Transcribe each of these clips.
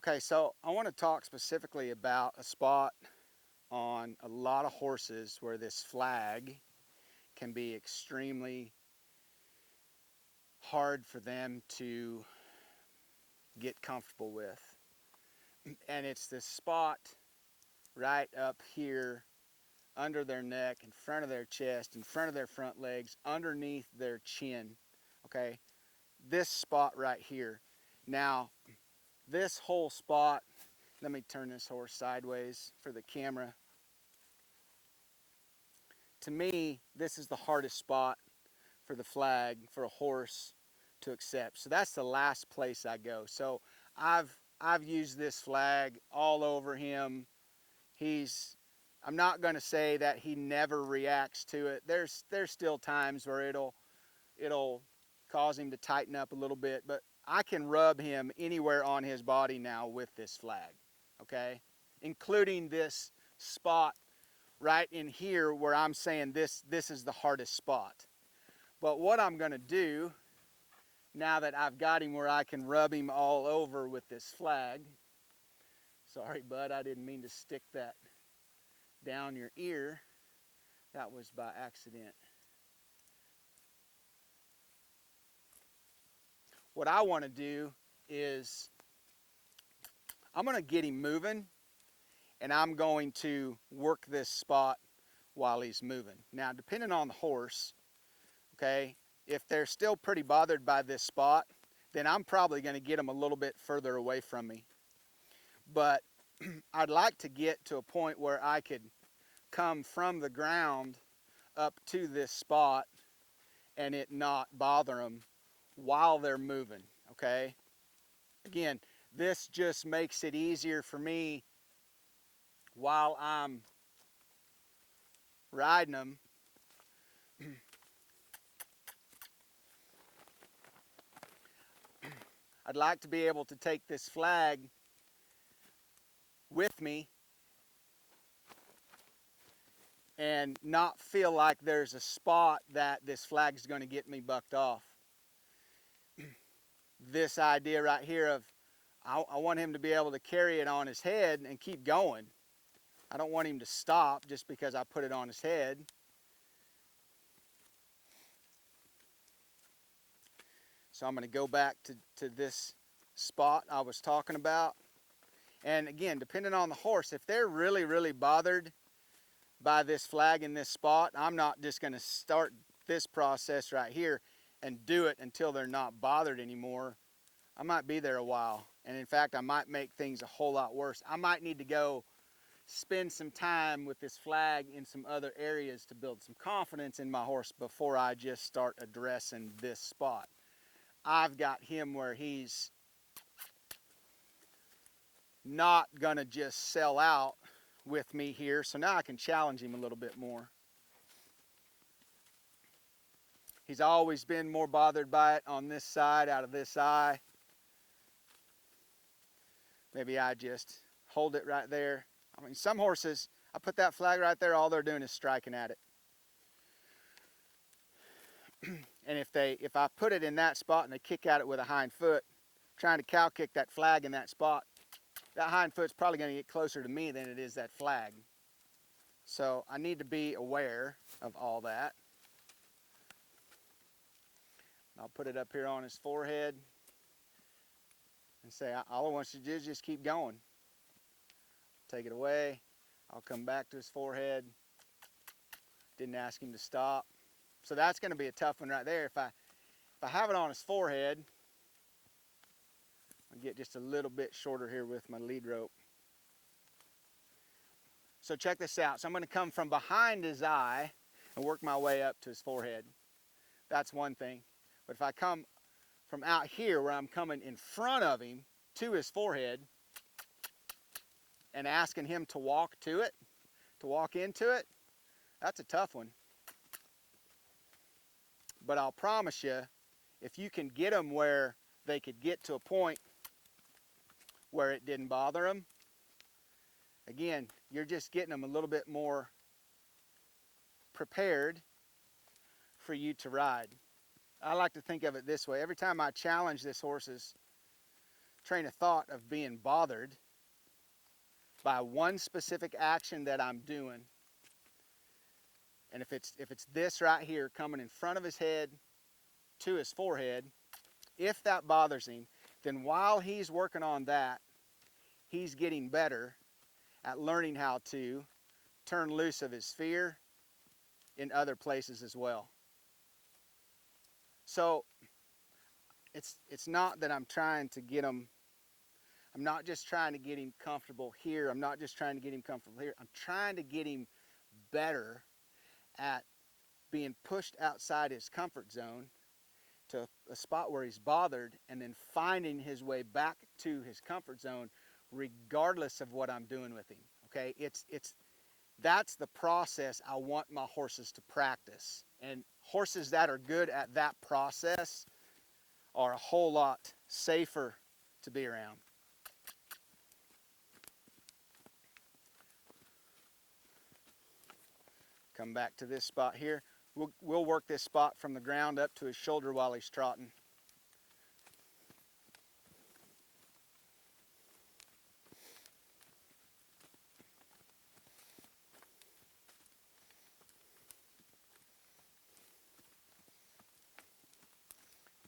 Okay, so I want to talk specifically about a spot on a lot of horses where this flag can be extremely hard for them to get comfortable with. And it's this spot right up here under their neck, in front of their chest, in front of their front legs, underneath their chin. Okay, this spot right here. Now, this whole spot, let me turn this horse sideways for the camera. To me, this is the hardest spot for the flag for a horse to accept. So that's the last place I go. So I've used this flag all over him. I'm not going to say that he never reacts to it. There's still times where it'll cause him to tighten up a little bit, but I can rub him anywhere on his body now with this flag, okay? Including this spot right in here where I'm saying this is the hardest spot. But what I'm going to do, now that I've got him where I can rub him all over with this flag, sorry bud, I didn't mean to stick that down your ear. That was by accident. What I want to do is I'm going to get him moving, and I'm going to work this spot while he's moving. Now, depending on the horse, okay, if they're still pretty bothered by this spot, then I'm probably going to get them a little bit further away from me. But I'd like to get to a point where I could come from the ground up to this spot and it not bother them while they're moving, okay? Again, this just makes it easier for me while I'm riding them. I'd like to be able to take this flag with me and not feel like there's a spot that this flag is going to get me bucked off. This idea right here of I want him to be able to carry it on his head and keep going. I don't want him to stop just because I put it on his head. So I'm going to go back to this spot I was talking about. And again, depending on the horse, if they're really, really bothered by this flag in this spot, I'm not just going to start this process right here and do it until they're not bothered anymore. I might be there a while. And in fact, I might make things a whole lot worse. I might need to go spend some time with this flag in some other areas to build some confidence in my horse before I just start addressing this spot. I've got him where he's not gonna just sell out with me here, so now I can challenge him a little bit more. He's always been more bothered by it on this side, out of this eye. Maybe I just hold it right there. I mean, some horses, I put that flag right there, all they're doing is striking at it. And if I put it in that spot and they kick at it with a hind foot, trying to cow kick that flag in that spot, that hind foot's probably going to get closer to me than it is that flag. So I need to be aware of all that. I'll put it up here on his forehead and say, all I want you to do is just keep going. Take it away. I'll come back to his forehead. Didn't ask him to stop. So that's going to be a tough one right there. If I have it on his forehead, I'll get just a little bit shorter here with my lead rope. So check this out. So I'm going to come from behind his eye and work my way up to his forehead. That's one thing. But if I come from out here where I'm coming in front of him to his forehead and asking him to walk to it, to walk into it, that's a tough one. But I'll promise you, if you can get them where they could get to a point where it didn't bother them, again, you're just getting them a little bit more prepared for you to ride. I like to think of it this way. Every time I challenge this horse's train of thought of being bothered by one specific action that I'm doing, and if it's this right here coming in front of his head to his forehead, if that bothers him, then while he's working on that, he's getting better at learning how to turn loose of his fear in other places as well. So it's not that I'm trying to get him, I'm not just trying to get him comfortable here, I'm not just trying to get him comfortable here, I'm trying to get him better at being pushed outside his comfort zone to a spot where he's bothered, and then finding his way back to his comfort zone regardless of what I'm doing with him. Okay, that's the process I want my horses to practice, and horses that are good at that process are a whole lot safer to be around. Come back to this spot here. We'll work this spot from the ground up to his shoulder while he's trotting.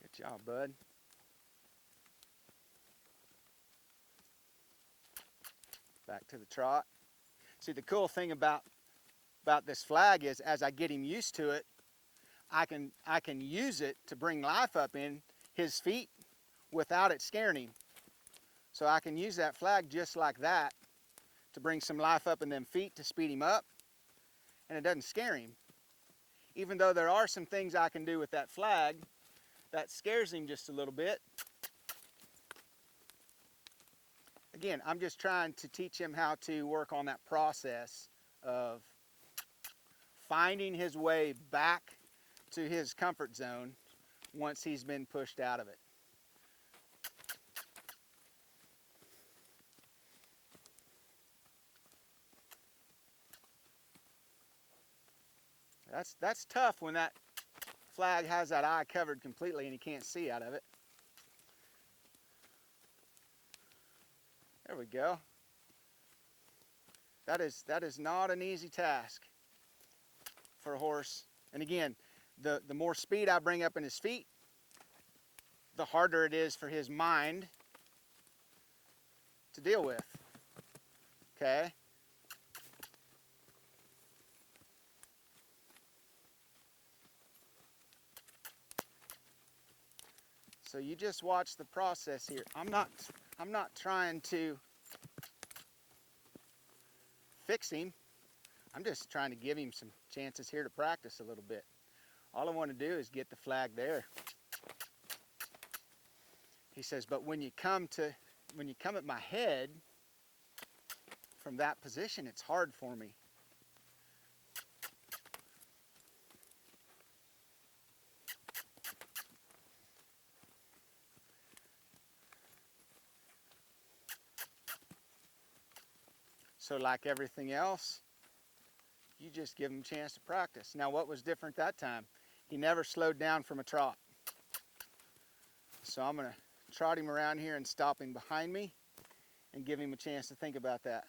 Good job, bud. Back to the trot. See, the cool thing about this flag is, as I get him used to it, I can use it to bring life up in his feet without it scaring him. So I can use that flag just like that to bring some life up in them feet to speed him up, and it doesn't scare him. Even though there are some things I can do with that flag that scares him just a little bit. Again, I'm just trying to teach him how to work on that process of finding his way back to his comfort zone once he's been pushed out of it. That's tough when that flag has that eye covered completely and he can't see out of it. There we go. That is not an easy task for a horse. And again, the more speed I bring up in his feet, the harder it is for his mind to deal with. Okay? So you just watch the process here. I'm not trying to fix him. I'm just trying to give him some chances here to practice a little bit. All I want to do is get the flag there. He says, but when you come at my head from that position, it's hard for me. So like everything else, you just give him a chance to practice. Now what was different that time? He never slowed down from a trot. So I'm going to trot him around here and stop him behind me and give him a chance to think about that.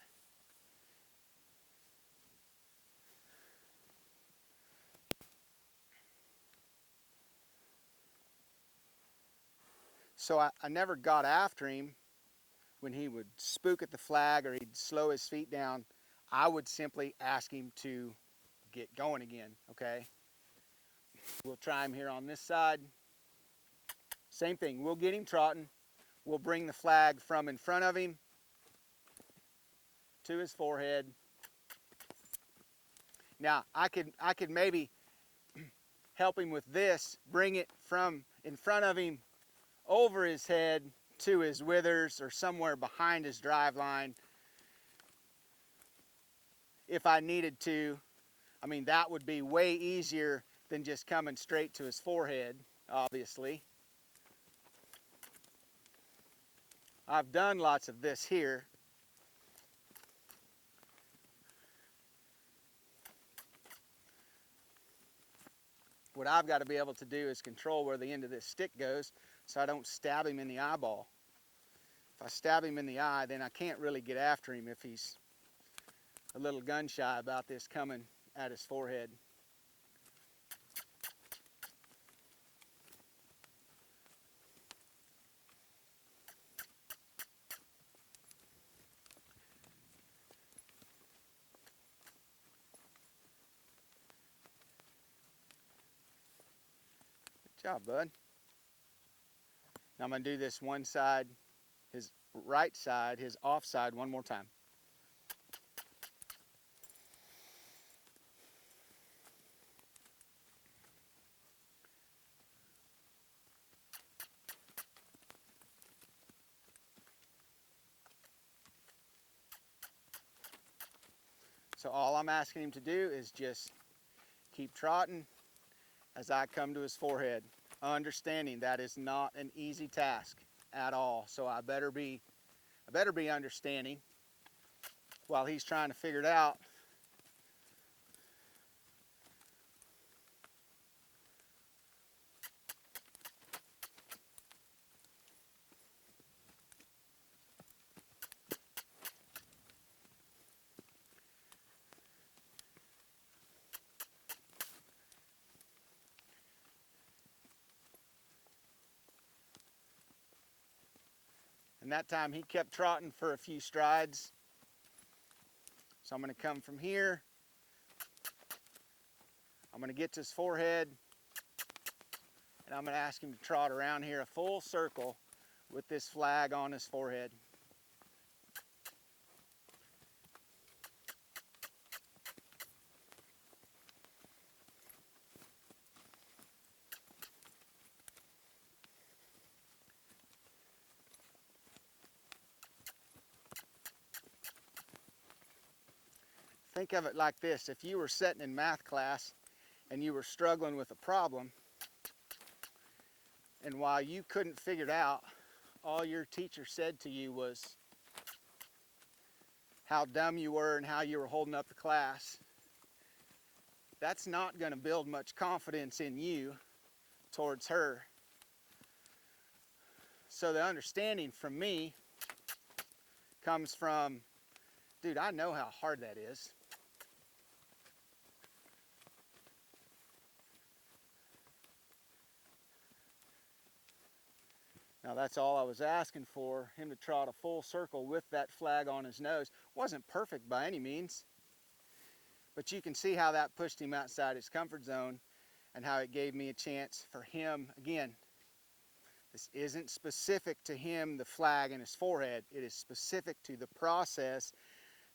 So I never got after him when he would spook at the flag or he'd slow his feet down. I would simply ask him to get going again, okay? We'll try him here on this side. Same thing, we'll get him trotting. We'll bring the flag from in front of him to his forehead. Now, I could maybe help him with this, bring it from in front of him over his head to his withers or somewhere behind his drive line if I needed to. I mean, that would be way easier than just coming straight to his forehead, obviously. I've done lots of this here. What I've got to be able to do is control where the end of this stick goes so I don't stab him in the eyeball. If I stab him in the eye, then I can't really get after him if he's a little gun shy about this coming at his forehead. Good job, bud. Now I'm going to do this one side, his right side, his off side one more time. So all I'm asking him to do is just keep trotting as I come to his forehead, understanding that is not an easy task at all. So I better be understanding while he's trying to figure it out. And that time he kept trotting for a few strides. So I'm going to come from here. I'm going to get to his forehead. And I'm going to ask him to trot around here a full circle with this flag on his forehead. Think of it like this. If you were sitting in math class and you were struggling with a problem, and while you couldn't figure it out, all your teacher said to you was how dumb you were and how you were holding up the class, that's not going to build much confidence in you towards her. So the understanding from me comes from, dude, I know how hard that is. Now that's all I was asking for, him to trot a full circle with that flag on his nose. Wasn't perfect by any means, but you can see how that pushed him outside his comfort zone and how it gave me a chance for him. Again, this isn't specific to him, the flag in his forehead. It is specific to the process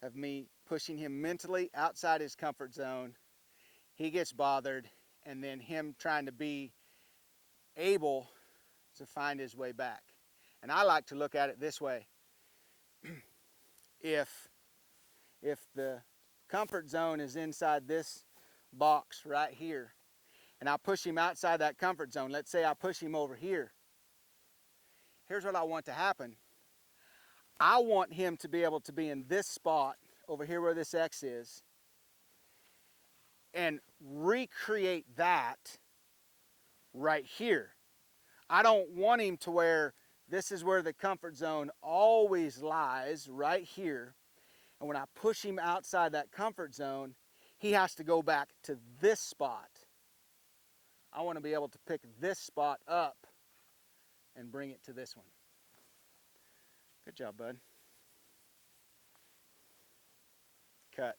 of me pushing him mentally outside his comfort zone. He gets bothered, and then him trying to be able to find his way back. And I like to look at it this way. If the comfort zone is inside this box right here, and I push him outside that comfort zone, let's say I push him over here, here's what I want to happen. I want him to be able to be in this spot over here where this X is and recreate that right here. I don't want him to where this is where the comfort zone always lies, right here. And when I push him outside that comfort zone, he has to go back to this spot. I want to be able to pick this spot up and bring it to this one. Good job, bud. Cut.